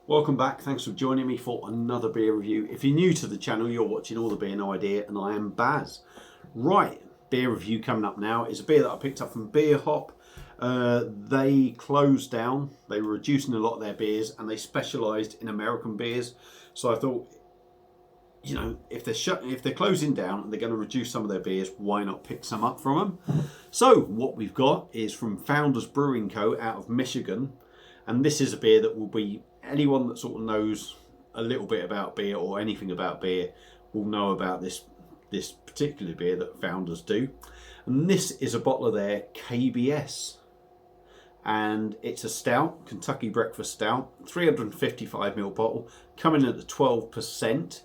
Welcome back, thanks for joining me for another beer review. If you're new to the channel, you're watching All the Beer No Idea, and I am Baz. Right, beer review coming up now is a beer that I picked up from Beer Hop. They closed down, they were reducing a lot of their beers, and they specialised in American beers. So I thought, you know, if they're closing down and they're going to reduce some of their beers, why not pick some up from them? So what we've got is from Founders Brewing Co. out of Michigan, and this is a beer that will be, anyone that sort of knows a little bit about beer or anything about beer will know about this particular beer that Founders do. And this is a bottle of their KBS, and it's a stout, Kentucky Breakfast Stout, 355ml bottle, coming at the 12%.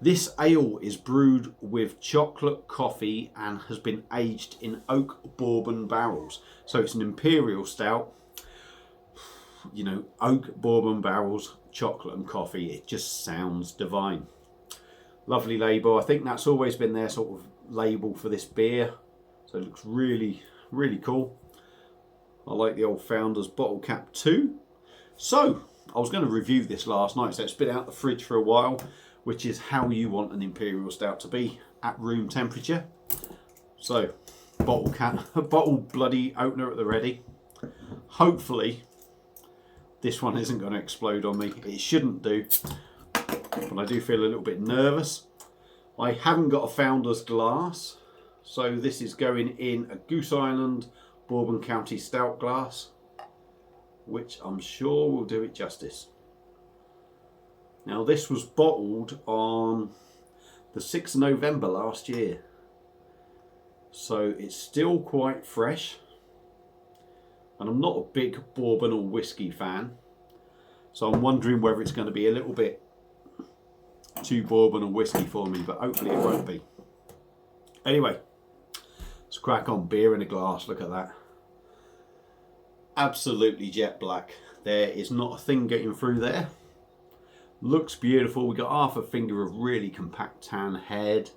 This ale is brewed with chocolate, coffee, and has been aged in oak bourbon barrels. So it's an imperial stout. You know, oak bourbon barrels, chocolate and coffee. It just sounds divine. Lovely label. I think that's always been their sort of label for this beer. So it looks really, really cool. I like the old Founders bottle cap too. So I was going to review this last night, so it's been out the fridge for a while, which is how you want an imperial stout to be at room temperature. So bottle cap, bottle bloody opener at the ready. Hopefully this one isn't going to explode on me. It shouldn't do, but I do feel a little bit nervous. I haven't got a Founders glass, so this is going in a Goose Island Bourbon County Stout glass, which I'm sure will do it justice. Now this was bottled on the 6th of November last year, so it's still quite fresh. And I'm not a big bourbon or whiskey fan, so I'm wondering whether it's going to be a little bit too bourbon or whiskey for me, but hopefully it won't be. Anyway, let's crack on. Beer in a glass, look at that. Absolutely jet black. There is not a thing getting through there. Looks beautiful. We got half a finger of really compact tan head.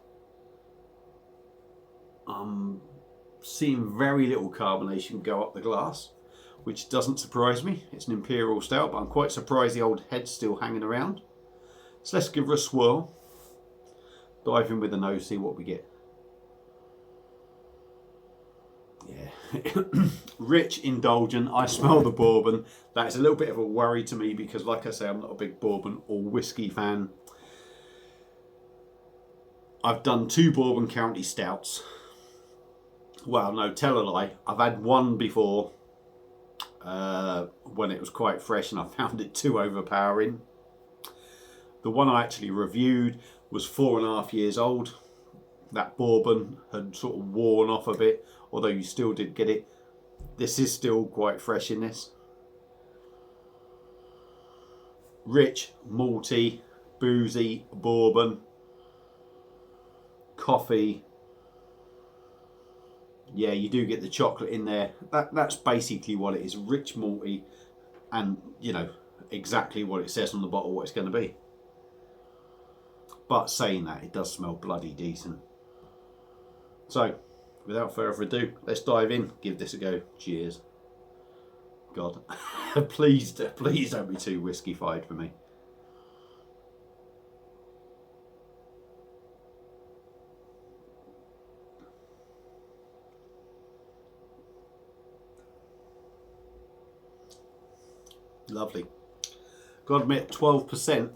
Seeing very little carbonation go up the glass, which doesn't surprise me. It's an imperial stout, but I'm quite surprised the old head's still hanging around. So let's give her a swirl. Dive in with the nose, see what we get. Yeah, rich, indulgent. I smell the bourbon. That is a little bit of a worry to me because, like I say, I'm not a big bourbon or whiskey fan. I've done 2 Bourbon County stouts. Well, no, tell a lie. I've had one before when it was quite fresh and I found it too overpowering. The one I actually reviewed was 4.5 years old. That bourbon had sort of worn off a bit, although you still did get it. This is still quite fresh in this. Rich, malty, boozy, bourbon, coffee. Yeah, you do get the chocolate in there. That's basically what it is. Rich, malty, and, you know, exactly what it says on the bottle, what it's going to be. But saying that, it does smell bloody decent. So, without further ado, let's dive in. Give this a go. Cheers. God, please don't be too whiskey-fied for me. Lovely. Gotta admit, 12%.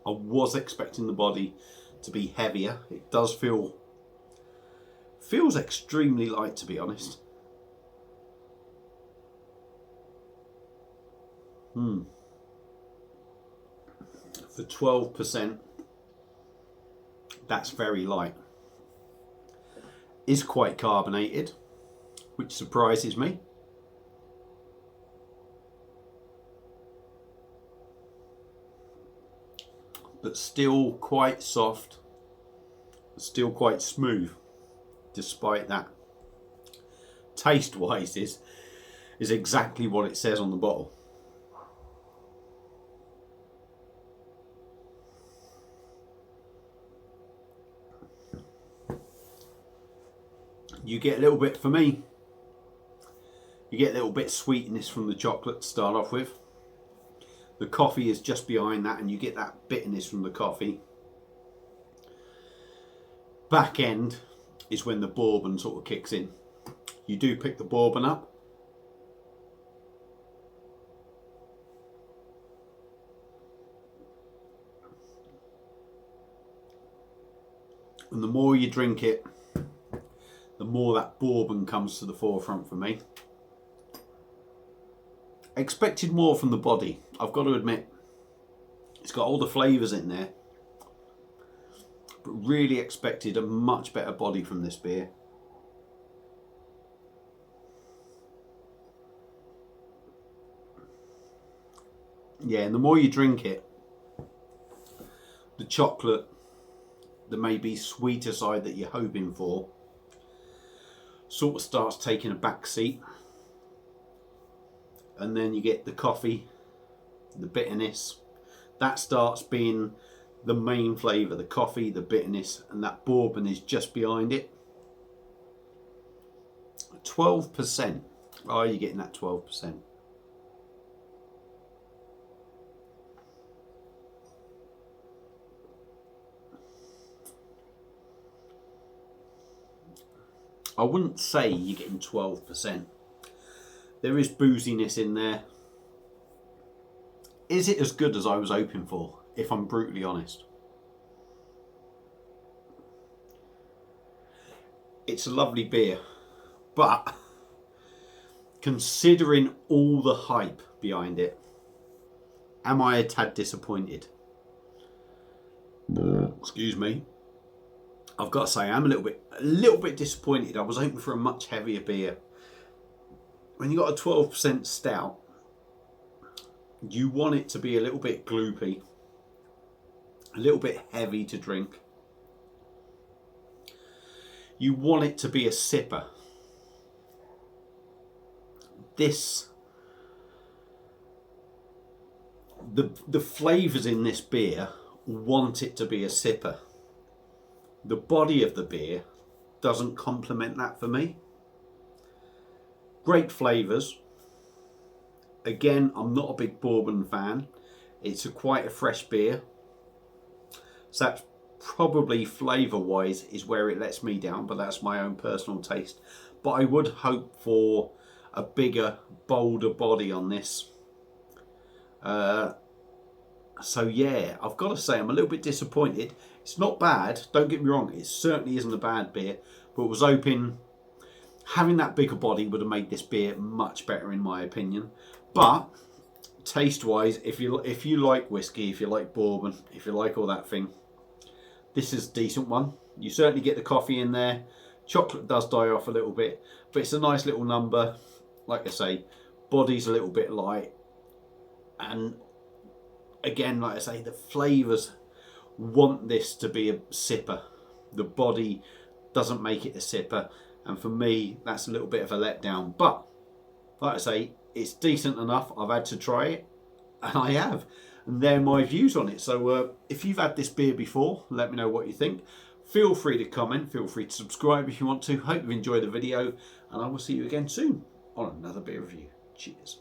I was expecting the body to be heavier. It does feels extremely light, to be honest. For 12%, that's very light. Is quite carbonated, which surprises me. But still quite soft, still quite smooth, despite that. Taste-wise is exactly what it says on the bottle. You get a little bit, for me, you get a little bit sweetness from the chocolate to start off with. The coffee is just behind that, and you get that bitterness from the coffee. Back end is when the bourbon sort of kicks in. You do pick the bourbon up. And the more you drink it, the more that bourbon comes to the forefront for me. Expected more from the body, I've got to admit. It's got all the flavours in there, but really expected a much better body from this beer. Yeah, and the more you drink it, the chocolate, the maybe sweeter side that you're hoping for, sort of starts taking a back seat. And then you get the coffee, the bitterness. That starts being the main flavour, the coffee, the bitterness, and that bourbon is just behind it. 12%. Oh, you're getting that 12%. I wouldn't say you're getting 12%. There is booziness in there. Is it as good as I was hoping for, if I'm brutally honest? It's a lovely beer, but considering all the hype behind it, am I a tad disappointed? Excuse me. I've got to say, I'm a little bit disappointed. I was hoping for a much heavier beer. When you got a 12% stout, you want it to be a little bit gloopy, a little bit heavy to drink. You want it to be a sipper. The flavours in this beer want it to be a sipper. The body of the beer doesn't complement that for me. Great flavours. Again, I'm not a big bourbon fan. It's quite a fresh beer. So that's probably flavour-wise is where it lets me down, but that's my own personal taste. But I would hope for a bigger, bolder body on this. So yeah, I've got to say I'm a little bit disappointed. It's not bad, don't get me wrong, it certainly isn't a bad beer, but I was hoping having that bigger body would have made this beer much better in my opinion. But taste wise, if you like whiskey, if you like bourbon, if you like all that thing, this is a decent one. You certainly get the coffee in there. Chocolate does die off a little bit, but it's a nice little number. Like I say, body's a little bit light, and again, like I say, the flavours want this to be a sipper. The body doesn't make it a sipper, and for me that's a little bit of a letdown. But like I say, it's decent enough. I've had to try it, and I have, and they're my views on it. So if you've had this beer before, let me know what you think. Feel free to comment, feel free to subscribe if you want to. Hope you enjoyed the video, and I will see you again soon on another beer review. Cheers.